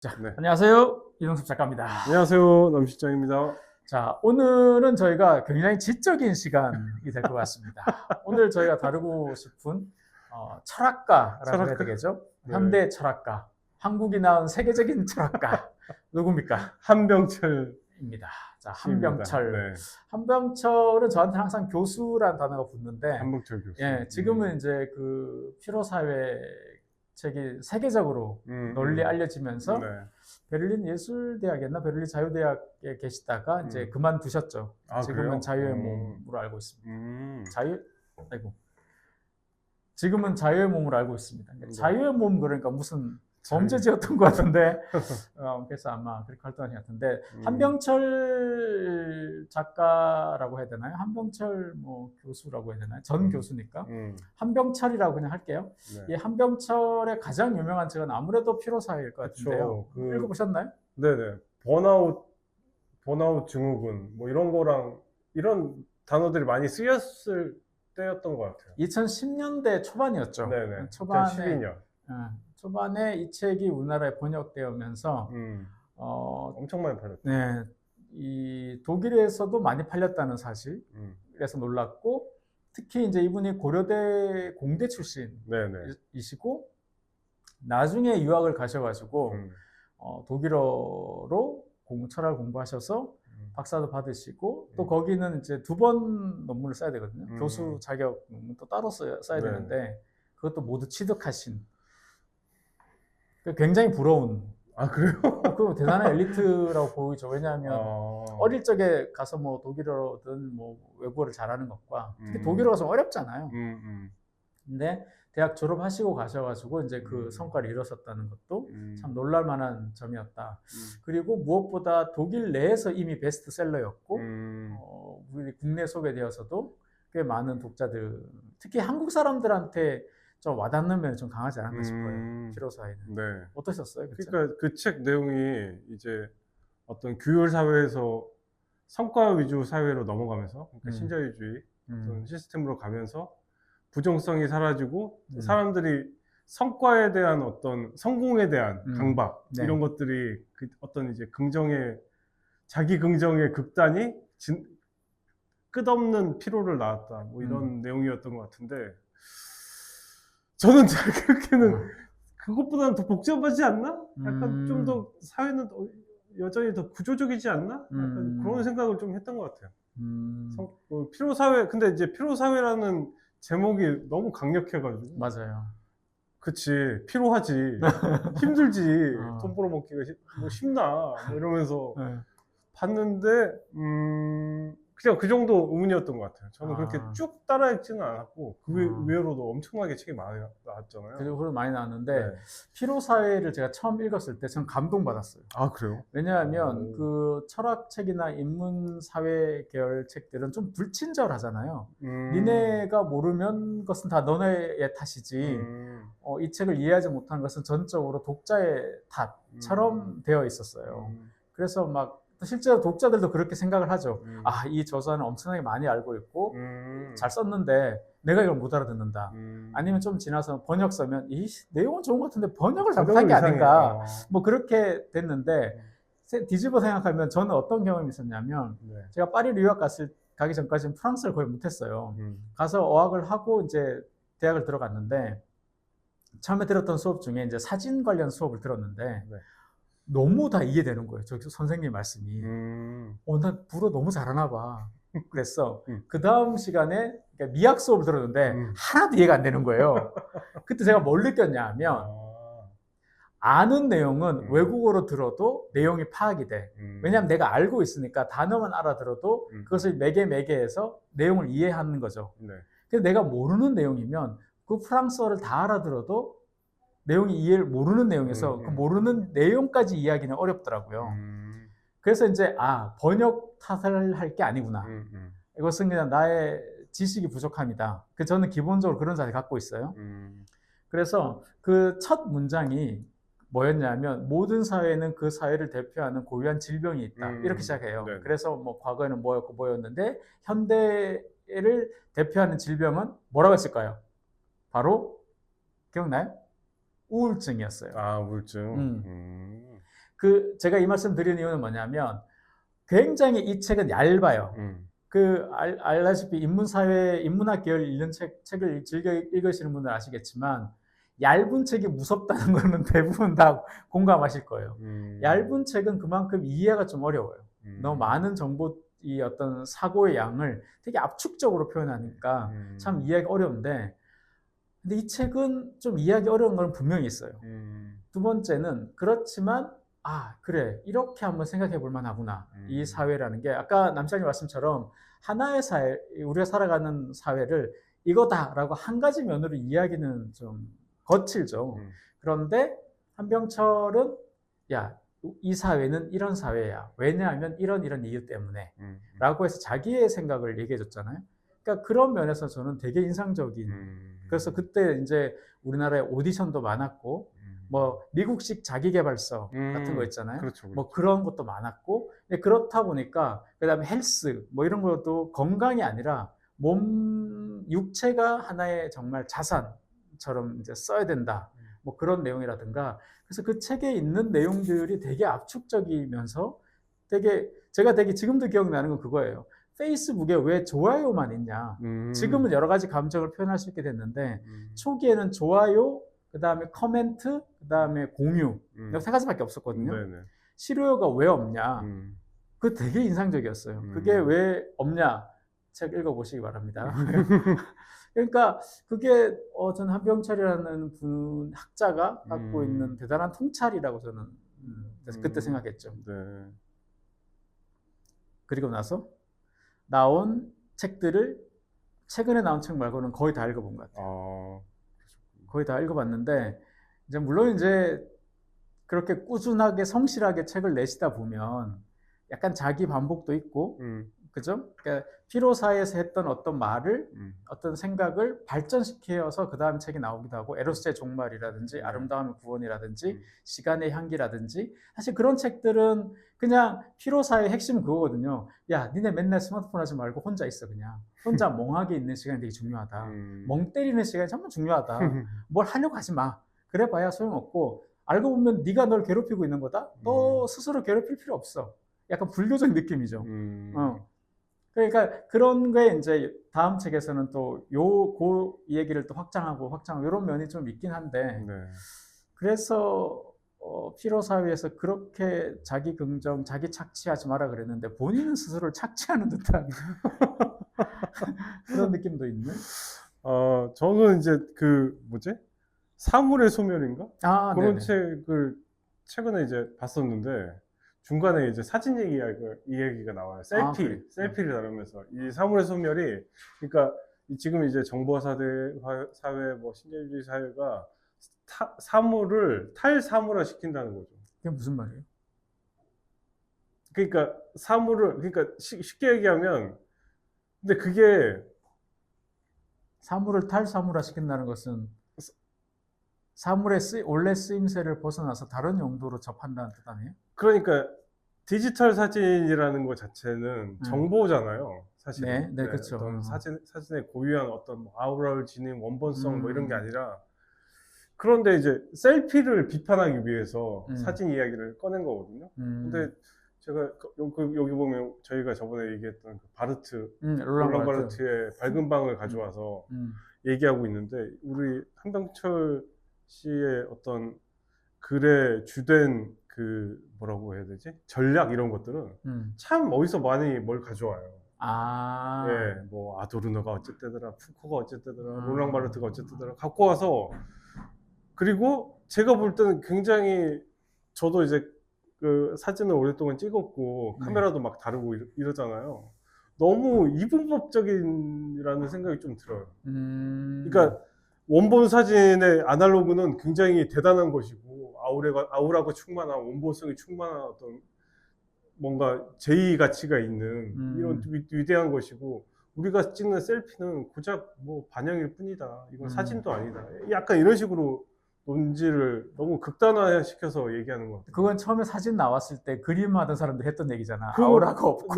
자, 네. 안녕하세요. 이동섭 작가입니다. 안녕하세요. 남실장입니다. 자, 오늘은 저희가 굉장히 지적인 시간이 될 것 같습니다. 오늘 저희가 다루고 싶은 철학가라고 해야 철학가? 되겠죠? 네. 현대 철학가, 한국이 낳은 세계적인 철학가 누굽니까? 한병철 입니다. 자, 씨입니다. 한병철. 네. 한병철은 저한테 항상 교수라는 단어가 붙는데, 한병철 교수. 예, 지금은 이제 그 피로사회 책이 세계적으로 널리 알려지면서 네. 베를린 예술대학이었나 베를린 자유대학에 계시다가 이제 그만두셨죠. 아, 지금은 그래요? 자유의 몸으로 알고 있습니다. 음. 아이고. 지금은 자유의 몸으로 알고 있습니다. 네. 자유의 몸 그러니까 무슨 범죄지였던 것 같은데 그래서 아마 그렇게 활동하신 것 같은데 한병철 작가라고 해야 되나요? 한병철 뭐 교수라고 해야 되나요? 전 교수니까 한병철이라고 그냥 할게요. 네. 이 한병철의 가장 유명한 책은 아무래도 피로사회일 것 같은데요. 읽어보셨나요? 네네. 번아웃 증후군 뭐 이런 거랑 이런 단어들이 많이 쓰였을 때였던 것 같아요. 2010년대 초반이었죠. 네네. 초반에 2012년. 초반에 이 책이 우리나라에 번역되면서 엄청 많이 팔렸죠. 네, 이 독일에서도 많이 팔렸다는 사실, 그래서 놀랐고, 특히 이제 이분이 고려대 공대 출신이시고, 나중에 유학을 가셔가지고, 독일어로 철학을 공부하셔서 박사도 받으시고, 또 거기는 이제 2번 논문을 써야 되거든요. 교수 자격 논문 또 따로 써야 되는데, 그것도 모두 취득하신. 굉장히 부러운. 아, 그래요? 그 대단한 엘리트라고 보이죠. 왜냐하면 어릴 적에 가서 뭐 독일어든 뭐 외국어를 잘하는 것과 특히 독일어가 좀 어렵잖아요. 근데 대학 졸업하시고 가셔가지고 이제 그 성과를 이뤘었다는 것도 참 놀랄만한 점이었다. 그리고 무엇보다 독일 내에서 이미 베스트셀러였고 우리 국내 소개되어서도 꽤 많은 독자들, 특히 한국 사람들한테 좀 와닿는 면이 좀 강하지 않았나 싶어요. 피로사회는. 네. 어떠셨어요? 그러니까 그 책 내용이 이제 어떤 규율 사회에서 성과 위주 사회로 넘어가면서, 그러니까 신자유주의 어떤 시스템으로 가면서 부정성이 사라지고 사람들이 성과에 대한 어떤 성공에 대한 강박 이런 것들이 그 어떤 이제 자기 긍정의 극단이 끝없는 피로를 낳았다. 뭐 이런 내용이었던 것 같은데. 저는 잘 그렇게는 그것보다는 더 복잡하지 않나? 약간 좀 더 사회는 여전히 더 구조적이지 않나? 약간 그런 생각을 좀 했던 것 같아요. 피로사회, 근데 이제 피로사회라는 제목이 너무 강력해가지고. 맞아요. 그치, 피로하지. 힘들지. 돈 벌어먹기가 뭐 쉽나? 뭐 이러면서 봤는데, 그냥 그 정도 의문이었던 것 같아요. 저는 그렇게 쭉 따라 읽지는 않았고, 그 외로도 엄청나게 책이 많이 나왔잖아요. 그리고 많이 나왔는데, 피로사회를 제가 처음 읽었을 때 전 감동받았어요. 아, 그래요? 왜냐하면 그 철학책이나 인문사회 계열 책들은 좀 불친절하잖아요. 니네가 모르면 그것은 다 너네의 탓이지, 이 책을 이해하지 못한 것은 전적으로 독자의 탓처럼 되어 있었어요. 그래서 막 실제로 독자들도 그렇게 생각을 하죠. 이 저자는 엄청나게 많이 알고 있고 잘 썼는데 내가 이걸 못 알아듣는다. 아니면 좀 지나서 번역 쓰면 이 내용은 좋은 것 같은데 번역을 잘못한 게 아닌가. 뭐 그렇게 됐는데 뒤집어 생각하면 저는 어떤 경험이 있었냐면 제가 파리를 가기 전까지는 프랑스를 거의 못했어요. 가서 어학을 하고 이제 대학을 들어갔는데 처음에 들었던 수업 중에 이제 사진 관련 수업을 들었는데 너무 다 이해되는 거예요. 저 선생님 말씀이. 난 불어 너무 잘하나 봐. 그랬어. 그 다음 시간에 미학 수업을 들었는데 하나도 이해가 안 되는 거예요. 그때 제가 뭘 느꼈냐 하면 아는 내용은 외국어로 들어도 내용이 파악이 돼. 왜냐하면 내가 알고 있으니까 단어만 알아들어도 그것을 매개해서 내용을 이해하는 거죠. 근데 내가 모르는 내용이면 그 프랑스어를 다 알아들어도 내용이 이해를 모르는 내용에서 그 모르는 내용까지 이해하기는 어렵더라고요. 그래서 이제 번역 탓을 할 게 아니구나. 이것은 그냥 나의 지식이 부족함이다. 저는 기본적으로 그런 자세를 갖고 있어요. 그래서 그 첫 문장이 뭐였냐면 모든 사회는 그 사회를 대표하는 고유한 질병이 있다. 이렇게 시작해요. 그래서 뭐 과거에는 뭐였는데 현대를 대표하는 질병은 뭐라고 했을까요? 바로 기억나요? 우울증이었어요. 우울증. 제가 이 말씀 드리는 이유는 뭐냐면 굉장히 이 책은 얇아요. 알다시피 인문사회, 인문학 계열 읽는 책을 즐겨 읽으시는 분들 아시겠지만 얇은 책이 무섭다는 거는 대부분 다 공감하실 거예요. 얇은 책은 그만큼 이해가 좀 어려워요. 너무 많은 정보, 이 어떤 사고의 양을 되게 압축적으로 표현하니까 참 이해하기 어려운데, 근데 이 책은 좀 이해하기 어려운 건 분명히 있어요. 두 번째는 그렇지만 그래, 이렇게 한번 생각해 볼 만하구나. 이 사회라는 게 아까 남시장님 말씀처럼 하나의 사회, 우리가 살아가는 사회를 이거다라고 한 가지 면으로 이야기는 좀 거칠죠. 그런데 한병철은 야, 이 사회는 이런 사회야. 왜냐하면 이런 이유 때문에 라고 해서 자기의 생각을 얘기해 줬잖아요. 그러니까 그런 면에서 저는 되게 인상적인, 그래서 그때 이제 우리나라에 오디션도 많았고 뭐 미국식 자기계발서 같은 거 있잖아요. 그렇죠, 그렇죠. 뭐 그런 것도 많았고, 그렇다 보니까 그다음에 헬스 뭐 이런 것도 건강이 아니라 몸 육체가 하나의 정말 자산처럼 이제 써야 된다. 뭐 그런 내용이라든가. 그래서 그 책에 있는 내용들이 되게 압축적이면서 제가 되게 지금도 기억나는 건 그거예요. 페이스북에 왜 좋아요만 있냐. 지금은 여러 가지 감정을 표현할 수 있게 됐는데 초기에는 좋아요, 그 다음에 커멘트, 그 다음에 공유, 이거 세 가지밖에 없었거든요. 싫어요가 왜 없냐. 그거 되게 인상적이었어요. 그게 왜 없냐. 책 읽어보시기 바랍니다. 그러니까 그게 저는 한병철이라는 분 학자가 갖고 있는 대단한 통찰이라고 저는 그때 생각했죠. 네. 그리고 나서 나온 책들을 최근에 나온 책 말고는 거의 다 읽어본 것 같아요. 거의 다 읽어봤는데 물론 이제 그렇게 꾸준하게 성실하게 책을 내시다 보면 약간 자기 반복도 있고, 그죠? 그러니까 피로사에서 했던 어떤 말을, 어떤 생각을 발전시켜서 그 다음 책이 나오기도 하고, 에로스의 종말이라든지 아름다움의 구원이라든지 시간의 향기라든지, 사실 그런 책들은 그냥 피로사의 핵심은 그거거든요. 야, 니네 맨날 스마트폰 하지 말고 혼자 있어. 그냥 혼자 멍하게 있는 시간이 되게 중요하다. 멍 때리는 시간이 정말 중요하다. 뭘 하려고 하지 마. 그래 봐야 소용없고, 알고 보면 네가 널 괴롭히고 있는 거다. 너 스스로 괴롭힐 필요 없어. 약간 불교적 느낌이죠. 그러니까 그런 게 이제 다음 책에서는 또 이 얘기를 또 확장하고 이런 면이 좀 있긴 한데, 그래서 피로사회에서 그렇게 자기 긍정, 자기 착취하지 마라 그랬는데 본인은 스스로를 착취하는 듯한 그런 느낌도 있는. 저는 이제 사물의 소멸인가? 그런 네네. 책을 최근에 이제 봤었는데 중간에 이제 사진 이야기가 나와요. 셀피를 다루면서 이 사물의 소멸이, 그러니까 지금 이제 정보화 사회, 뭐 신자유주의 사회가 사물을 탈사물화 시킨다는 거죠. 그게 무슨 말이에요? 그러니까 그러니까 쉽게 얘기하면, 근데 그게 사물을 탈사물화 시킨다는 것은 사물의 원래 쓰임새를 벗어나서 다른 용도로 접한다는 뜻 아니에요? 그러니까 디지털 사진이라는 것 자체는 정보잖아요. 사실은. 네, 그렇죠. 어떤 사진의 고유한 어떤 뭐 아우라를 지닌 원본성 뭐 이런 게 아니라, 그런데 이제 셀피를 비판하기 위해서 사진 이야기를 꺼낸 거거든요. 근데 제가 여기 보면 저희가 저번에 얘기했던 그 바르트, 롤랑 바르트의 밝은 방을 가져와서 얘기하고 있는데, 우리 한병철 씨의 어떤 글에 주된 뭐라고 해야 되지? 전략 이런 것들은 참 어디서 많이 뭘 가져와요. 예, 뭐 아도르노가 어쨌대더라, 푸코가 어쨌대더라, 롤랑 바르트가 어쨌대더라 갖고 와서, 그리고 제가 볼 때는 굉장히, 저도 이제 그 사진을 오랫동안 찍었고 카메라도 막 다루고 이러잖아요. 너무 이분법적이라는 생각이 좀 들어요. 그러니까 원본 사진의 아날로그는 굉장히 대단한 것이고 아우라가 충만한, 원본성이 충만한 어떤 뭔가 제의 가치가 있는 이런 위대한 것이고, 우리가 찍는 셀피는 고작 뭐 반영일 뿐이다. 이건 사진도 아니다. 약간 이런 식으로 논지를 너무 극단화시켜서 얘기하는 것 같아요. 그건 처음에 사진 나왔을 때 그림하던 사람들이 했던 얘기잖아. 아우라가 없고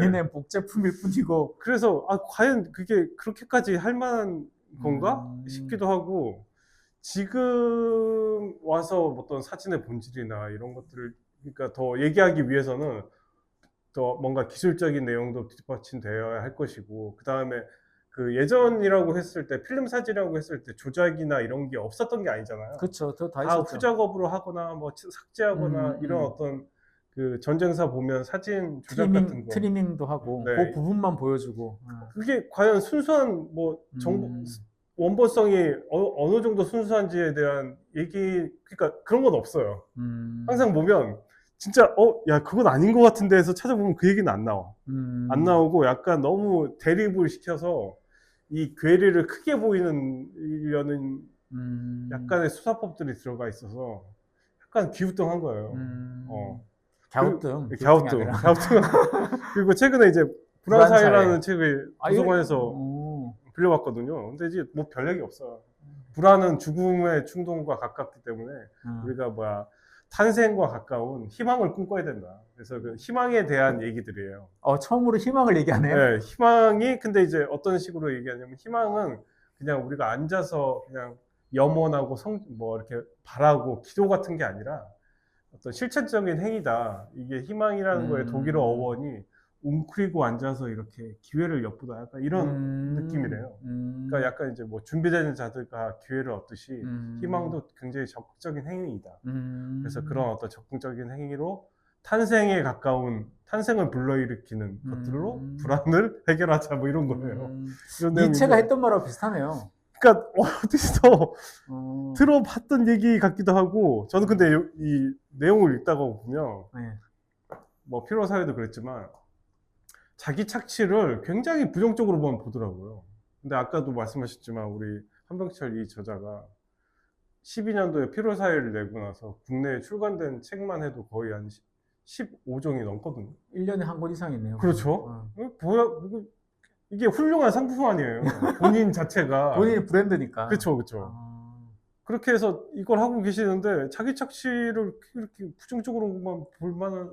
니네 복제품일 뿐이고. 그래서 과연 그게 그렇게까지 할 만한 건가 싶기도 하고, 지금 와서 어떤 사진의 본질이나 이런 것들을 그러니까 더 얘기하기 위해서는 더 뭔가 기술적인 내용도 뒷받침되어야 할 것이고, 그 다음에 그 예전이라고 했을 때, 필름 사진이라고 했을 때 조작이나 이런 게 없었던 게 아니잖아요. 그쵸. 다 다 있었죠. 후작업으로 하거나 뭐 삭제하거나 이런 어떤 그 전쟁사 보면 사진 조작 같은 거, 트리밍도 하고 네. 그 부분만 보여주고. 그게 과연 순수한 뭐 정보 원본성이 어느 정도 순수한지에 대한 얘기, 그러니까 그런 건 없어요. 항상 보면 진짜 야 그건 아닌 것 같은데 해서 찾아보면 그 얘기는 안 나와. 안 나오고 약간 너무 대립을 시켜서 이 괴리를 크게 보이는 약간의 수사법들이 들어가 있어서 약간 기우뚱한 거예요. 갸우뚱. 갸우뚱. 그리고 최근에 이제 불안사회라는 책을 아, 도서관에서 빌려봤거든요. 근데 이제 뭐 별 얘기 없어요. 불안은 죽음의 충동과 가깝기 때문에 우리가 탄생과 가까운 희망을 꿈꿔야 된다. 그래서 그 희망에 대한 얘기들이에요. 처음으로 희망을 얘기하네요. 네, 희망이 근데 이제 어떤 식으로 얘기하냐면, 희망은 그냥 우리가 앉아서 그냥 염원하고 뭐 이렇게 바라고 기도 같은 게 아니라 어떤 실천적인 행위다. 이게 희망이라는 거에 독일어 어원이 웅크리고 앉아서 이렇게 기회를 엿보다, 약간 이런 느낌이래요. 그러니까 약간 이제 뭐 준비되는 자들과 기회를 얻듯이 희망도 굉장히 적극적인 행위이다. 그래서 그런 어떤 적극적인 행위로 탄생에 가까운, 탄생을 불러일으키는 것들로 불안을 해결하자, 뭐 이런 거예요. 니체가 했던 말하고 비슷하네요. 그러니까 어디서 들어봤던 얘기 같기도 하고, 저는 근데 이 내용을 읽다가 보면 뭐 피로 사회도 그랬지만 자기 착취를 굉장히 부정적으로만 보더라고요. 근데 아까도 말씀하셨지만 우리 한병철 이 저자가 12년도에 피로 사회를 내고 나서 국내에 출간된 책만 해도 거의 한 15종이 넘거든요. 1년에 한 권 이상 있네요. 그렇죠. 이게 훌륭한 상품 아니에요. 본인 자체가. 본인이 브랜드니까. 그렇죠. 그렇게 해서 이걸 하고 계시는데 자기 착취를 이렇게 부정적으로만 볼 만한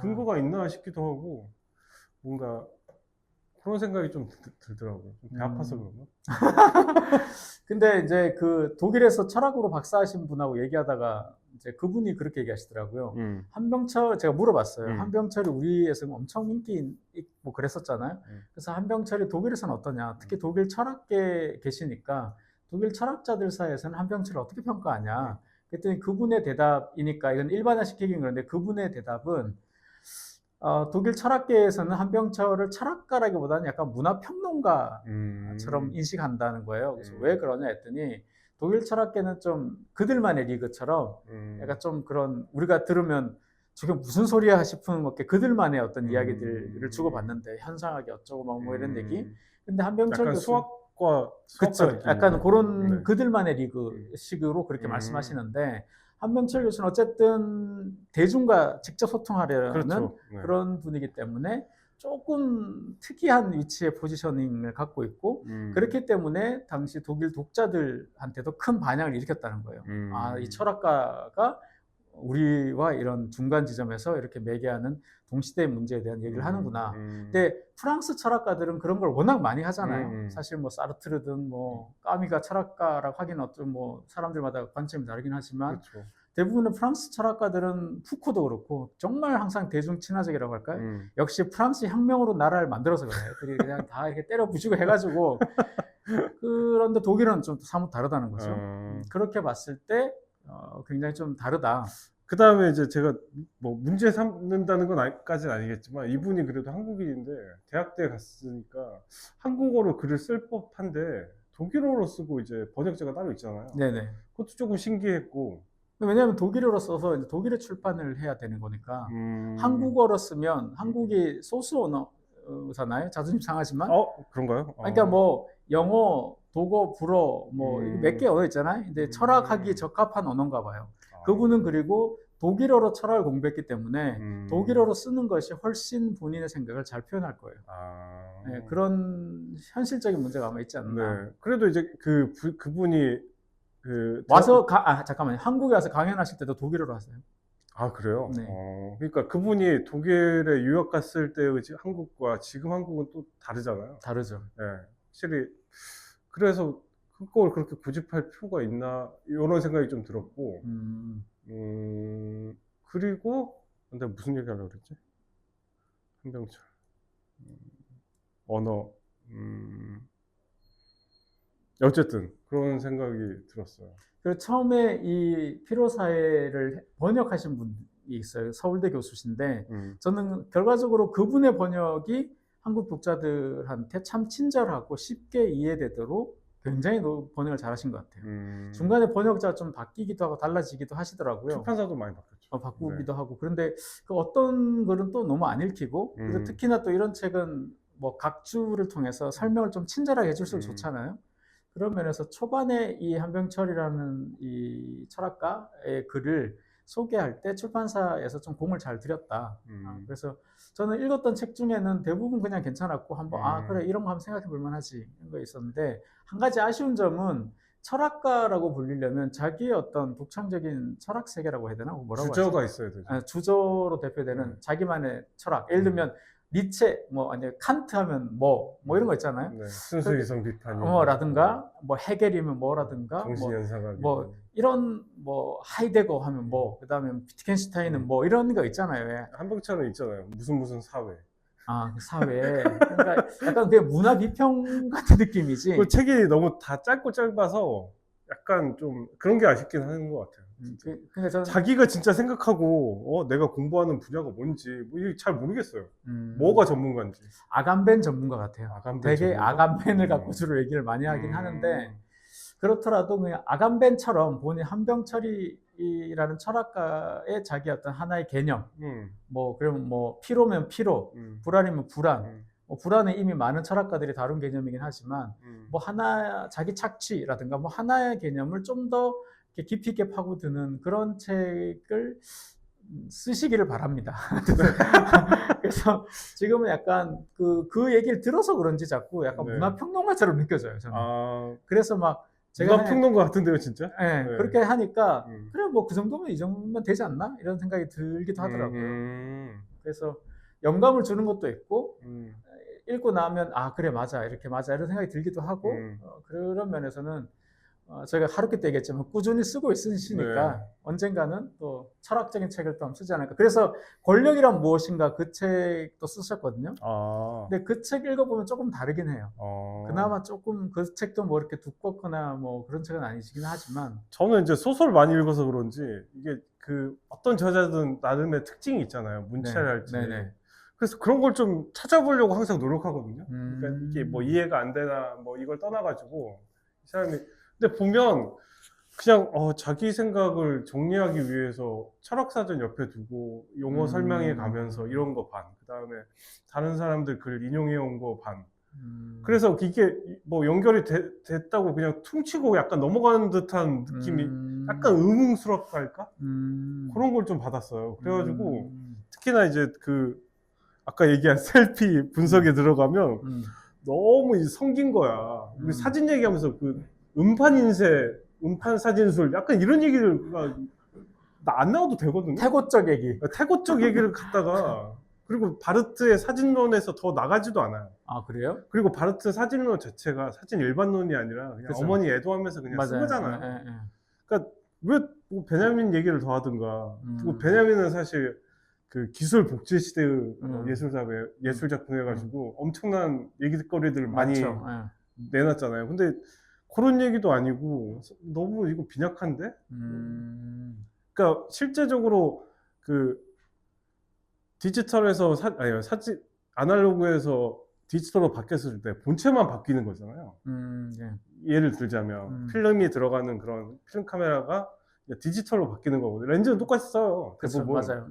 근거가 있나 싶기도 하고, 뭔가 그런 생각이 좀 들더라고요. 좀 배 아파서 그런가? 근데 이제 그 독일에서 철학으로 박사하신 분하고 얘기하다가 이제 그분이 그렇게 얘기하시더라고요. 한병철, 제가 물어봤어요. 한병철이 우리에서 엄청 인기 있고 그랬었잖아요. 그래서 한병철이 독일에서는 어떠냐? 특히 독일 철학계에 계시니까 독일 철학자들 사이에서는 한병철을 어떻게 평가하냐? 그랬더니 그분의 대답이니까, 이건 일반화시키긴 그런데 그분의 대답은 독일 철학계에서는 한병철을 철학가라기보다는 약간 문화평론가처럼 인식한다는 거예요. 그래서 왜 그러냐 했더니, 독일 철학계는 좀 그들만의 리그처럼 약간 좀 그런, 우리가 들으면 저게 무슨 소리야 싶은 그들만의 어떤 이야기들을 주고받는데, 현상학이 어쩌고 뭐 이런 얘기. 근데 한병철 약간 교수, 수학과 그쵸, 약간 그런 네. 그들만의 리그식으로 그렇게 말씀하시는데, 한병철 교수는 어쨌든 대중과 직접 소통하려는 그렇죠. 그런 분이기 때문에 조금 특이한 위치의 포지셔닝을 갖고 있고, 그렇기 때문에 당시 독일 독자들한테도 큰 반향을 일으켰다는 거예요. 이 철학가가 우리와 이런 중간 지점에서 이렇게 매개하는 동시대의 문제에 대한 얘기를 하는구나. 근데 프랑스 철학가들은 그런 걸 워낙 많이 하잖아요. 사실 뭐 사르트르든 뭐 까미가 철학가라고 하기는 어떤 뭐 사람들마다 관점이 다르긴 하지만, 그렇죠. 대부분의 프랑스 철학가들은 푸코도 그렇고 정말 항상 대중 친화적이라고 할까요? 역시 프랑스 혁명으로 나라를 만들어서 그래요. 애들이 그냥 다 이렇게 때려 부시고 해가지고. 그런데 독일은 좀 사뭇 다르다는 거죠. 그렇게 봤을 때 굉장히 좀 다르다. 그 다음에 이제 제가 뭐 문제 삼는다는 건까지는 아니겠지만, 이분이 그래도 한국인인데 대학교에 갔으니까 한국어로 글을 쓸 법한데 독일어로 쓰고 이제 번역자가 따로 있잖아요. 네네. 그것도 조금 신기했고. 왜냐하면 독일어로 써서 이제 독일에 출판을 해야 되는 거니까, 한국어로 쓰면 한국이 소수 언어잖아요. 자존심 상하지만. 그런가요? 그러니까 뭐 영어, 독어, 불어 뭐 몇 개 언어 있잖아요. 근데 철학하기 적합한 언어인가 봐요. 그분은 그리고 독일어로 철학을 공부했기 때문에 독일어로 쓰는 것이 훨씬 본인의 생각을 잘 표현할 거예요. 네, 그런 현실적인 문제가 아마 있지 않나. 네. 그래도 이제 그분이 와서 잠깐만요. 한국에 와서 강연하실 때도 독일어로 하세요. 그래요? 네. 그러니까 그분이 독일에 유학 갔을 때의 한국과 지금 한국은 또 다르잖아요. 다르죠. 네, 확실히. 그래서 그걸 그렇게 고집할 필요가 있나, 이런 생각이 좀 들었고, 그리고 근데 무슨 얘기하려고 그랬지? 한병철 언어 어쨌든 그런 생각이 들었어요. 그 처음에 이 피로사회를 번역하신 분이 있어요. 서울대 교수신데 저는 결과적으로 그분의 번역이 한국 독자들한테 참 친절하고 쉽게 이해되도록 굉장히 번역을 잘하신 것 같아요. 중간에 번역자가 좀 바뀌기도 하고 달라지기도 하시더라고요. 출판사도 많이 바뀌었죠. 바꾸기도 하고. 그런데 그 어떤 글은 또 너무 안 읽히고 그리고 특히나 또 이런 책은 뭐 각주를 통해서 설명을 좀 친절하게 해줄수록 좋잖아요. 그런 면에서 초반에 이 한병철이라는 이 철학가의 글을 소개할 때 출판사에서 좀 공을 잘 들였다. 그래서 저는 읽었던 책 중에는 대부분 그냥 괜찮았고 한번 그래 이런 거 한번 생각해 볼 만하지 이런 거 있었는데 한 가지 아쉬운 점은 철학가라고 불리려면 자기의 어떤 독창적인 철학 세계라고 해야 되나? 뭐라고 주저가 하지? 있어야 되죠. 주저로 대표되는 자기만의 철학. 예를 들면 니체, 뭐 아니 칸트 하면 뭐 이런 거 있잖아요. 네, 순수 이성 비판이 라든가 뭐 헤겔이면 뭐라든가 정신현상학 뭐 이런 뭐 하이데거 하면 뭐 그다음에 위트겐슈타인은 뭐 이런 거 있잖아요. 왜? 한병철은 있잖아요. 무슨 사회. 그 사회. 그러니까 약간 그게 문화 비평 같은 느낌이지. 그 책이 너무 다 짧고 짧아서 약간 좀 그런 게 아쉽긴 하는 것 같아요. 그러니까 저는 자기가 진짜 생각하고 내가 공부하는 분야가 뭔지 뭐 이게 잘 모르겠어요. 뭐가 전문가인지. 아간벤 전문가 같아요. 되게 전문가? 아간벤을 갖고 주로 얘기를 많이 하긴 하는데 그렇더라도 그냥 아간벤처럼 본인 한병철이라는 철학가의 자기 어떤 하나의 개념, 뭐 그러면 뭐 피로면 피로, 불안이면 불안. 불안은 이미 많은 철학가들이 다룬 개념이긴 하지만 뭐 하나 자기 착취라든가 뭐 하나의 개념을 좀 더 깊이 있게 파고드는 그런 책을 쓰시기를 바랍니다. 그래서 지금은 약간 그 얘기를 들어서 그런지 자꾸 약간 문화평론가처럼 느껴져요. 저는. 그래서 막 제가 문화평론가 같은데요, 진짜? 네. 그렇게 하니까 그래 뭐 그 정도면 이 정도면 되지 않나 이런 생각이 들기도 하더라고요. 그래서 영감을 주는 것도 있고 읽고 나면 그래 맞아 이렇게 맞아 이런 생각이 들기도 하고 그런 면에서는 제가 하루키 때 얘기했지만 꾸준히 쓰고 있으시니까 언젠가는 또 철학적인 책을 또 쓰지 않을까. 그래서 권력이란 무엇인가 그 책도 쓰셨거든요. 근데 그 책 읽어보면 조금 다르긴 해요. 그나마 조금 그 책도 뭐 이렇게 두껍거나 뭐 그런 책은 아니시긴 하지만 저는 이제 소설 많이 읽어서 그런지 이게 그 어떤 저자든 나름의 특징이 있잖아요. 문체랄지. 그래서 그런 걸 좀 찾아보려고 항상 노력하거든요. 그러니까 이게 뭐 이해가 안 되나 뭐 이걸 떠나가지고 이 사람이 근데 보면 그냥 자기 생각을 정리하기 위해서 철학사전 옆에 두고 용어 설명해 가면서 이런 거 반, 그 다음에 다른 사람들 글 인용해 온 거 반. 그래서 이게 뭐 연결이 됐다고 그냥 퉁치고 약간 넘어가는 듯한 느낌이 약간 의문스럽달까? 그런 걸 좀 받았어요. 그래가지고 특히나 이제 그 아까 얘기한 셀피 분석에 들어가면 너무 성긴 거야. 우리 사진 얘기하면서 그 음판 인쇄, 음판 사진술 약간 이런 얘기를 나 안 나와도 되거든요. 태고적 얘기. 태고적 얘기를 갖다가 그리고 바르트의 사진론에서 더 나가지도 않아요. 그래요? 그리고 바르트 사진론 자체가 사진 일반론이 아니라 그냥 그쵸. 어머니 애도하면서 그냥 쓴 거잖아요. 그러니까 왜 뭐 베냐민 얘기를 더 하든가. 그리고 베냐민은 사실 그 기술 복제 시대의 예술 작품 해가지고 엄청난 얘기거리들을 많이 내놨잖아요. 근데 그런 얘기도 아니고 너무 이거 빈약한데? 그러니까 실제적으로 그 디지털에서 사진 아날로그에서 디지털로 바뀌었을 때 본체만 바뀌는 거잖아요. 예를 들자면 필름이 들어가는 그런 필름 카메라가 디지털로 바뀌는 거거든요. 렌즈는 똑같이 써요. 대부분. 그쵸, 맞아요.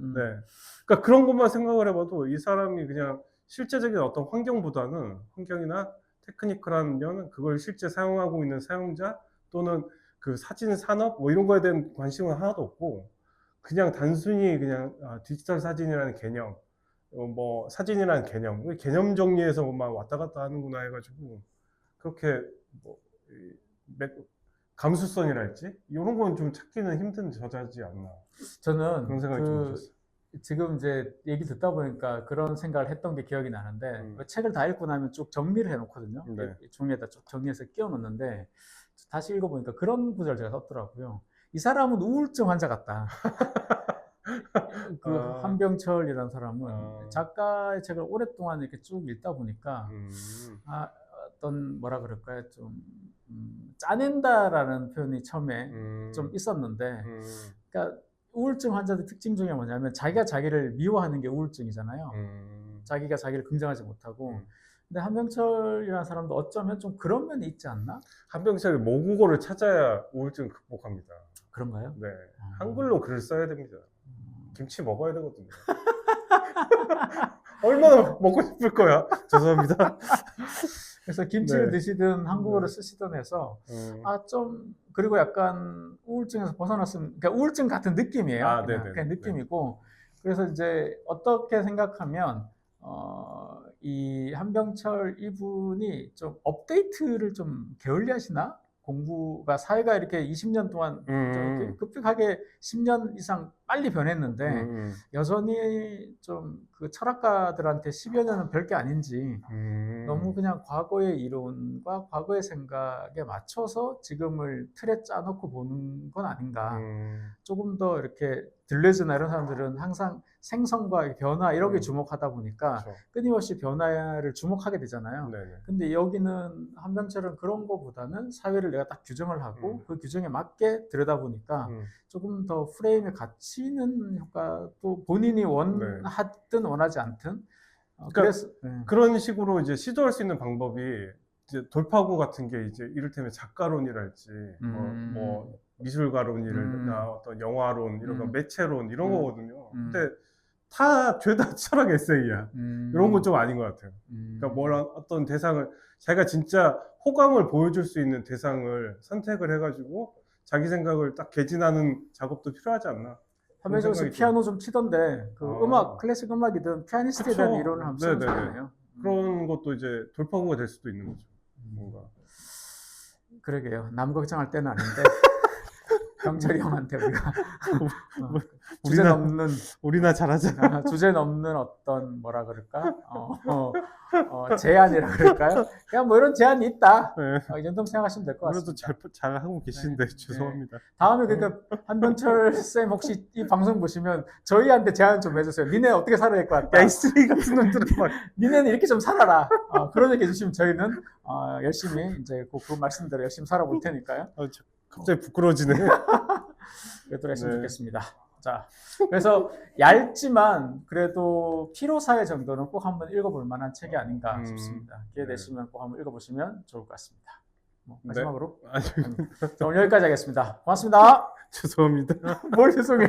그러니까 그런 것만 생각을 해봐도 이 사람이 그냥 실제적인 어떤 환경보다는 환경이나 테크니컬한 면 그걸 실제 사용하고 있는 사용자 또는 그 사진 산업 뭐 이런 거에 대한 관심은 하나도 없고 그냥 단순히 그냥 디지털 사진이라는 개념 뭐 사진이라는 개념 정리해서만 왔다 갔다 하는구나 해가지고 그렇게 뭐 감수성이랄지 이런 건 좀 찾기는 힘든 저자지 않나 저는 그런 생각이 좀 들었어요. 지금 이제 얘기 듣다 보니까 그런 생각을 했던 게 기억이 나는데 책을 다 읽고 나면 쭉 정리를 해놓거든요. 종이에다 쭉 정리해서 끼워 놓는데 다시 읽어보니까 그런 구절 제가 썼더라고요. 이 사람은 우울증 환자 같다. 그 한병철이라는 사람은 아. 작가의 책을 오랫동안 이렇게 쭉 읽다 보니까 음. 어떤 뭐라 그럴까요? 좀 짜낸다라는 표현이 처음에 좀 있었는데, 음. 그러니까 우울증 환자들 특징 중에 뭐냐면 자기가 자기를 미워하는 게 우울증이잖아요. 자기가 자기를 긍정하지 못하고. 근데 한병철이라는 사람도 어쩌면 좀 그런 면이 있지 않나? 한병철이 모국어를 찾아야 우울증 극복합니다. 그런가요? 네. 한글로 글을 써야 됩니다. 김치 먹어야 되거든요. 얼마나 먹고 싶을 거야. 죄송합니다. 그래서 김치를 네. 드시든 한국어를 네. 쓰시든 해서 그리고 약간 우울증에서 벗어났으면, 그러니까 우울증 같은 느낌이에요. 아, 그냥, 네네. 그냥 느낌이고. 그래서 이제 어떻게 생각하면 이 한병철 이분이 좀 업데이트를 좀 게을리하시나? 공부가 사회가 이렇게 20년 동안 좀 이렇게 급격하게 10년 이상 빨리 변했는데 여전히 좀 그 철학가들한테 10여 년은 별게 아닌지 너무 그냥 과거의 이론과 과거의 생각에 맞춰서 지금을 틀에 짜놓고 보는 건 아닌가. 조금 더 이렇게 들레즈나 이런 사람들은 항상 생성과 변화 이런 게 주목하다 보니까 그렇죠. 끊임없이 변화를 주목하게 되잖아요. 네네. 근데 여기는 한병철은 그런 거보다는 사회를 내가 딱 규정을 하고 그 규정에 맞게 들여다보니까 조금 더 프레임에 갇히는 효과도 본인이 원하든 원하지 않든 그래서 그런 식으로 이제 시도할 수 있는 방법이 이제 돌파구 같은 게 이제 이를테면 작가론이랄지 뭐 미술가론이나 어떤 영화론 이런 거 매체론 이런 거거든요. 근데 다 죄다 철학 에세이야. 이런 건 좀 아닌 것 같아요. 그러니까 어떤 대상을 자기가 진짜 호감을 보여줄 수 있는 대상을 선택을 해가지고 자기 생각을 딱 개진하는 작업도 필요하지 않나. 한병철 씨 피아노 좀 치던데 그 음악 클래식 음악이든 피아니스트에 대한 이론을 한번 써보잖아요. 그런 것도 이제 돌파구가 될 수도 있는 거죠. 뭔가. 그러게요. 남 걱정할 때는 아닌데 병철이 형한테 우리가 주제 넘는 우리나 잘하자. 주제 넘는 어떤 뭐라 그럴까 제안이라 그럴까요? 그냥 뭐 이런 제안이 있다. 이 정도 생각하시면 될 것 같습니다. 그래도 잘 하고 계신데 죄송합니다. 다음에 그러니까 한병철 쌤 혹시 이 방송 보시면 저희한테 제안 좀 해주세요. 니네 어떻게 살아야 될 것 같다. 야, 이 쓰레기 같은 놈들은 막. 니네는 이렇게 좀 살아라. 그런 얘기 해주시면 저희는 열심히 이제 그 말씀대로 열심히 살아볼 테니까요. 갑자기 부끄러워지네. 그래도 했으면 좋겠습니다. 자, 그래서 얇지만 그래도 피로사회 정도는 꼭 한번 읽어볼 만한 책이 아닌가 싶습니다. 기회 되시면 꼭 한번 읽어보시면 좋을 것 같습니다. 마지막으로 오늘 여기까지 하겠습니다. 고맙습니다. 죄송합니다. 뭘 죄송해.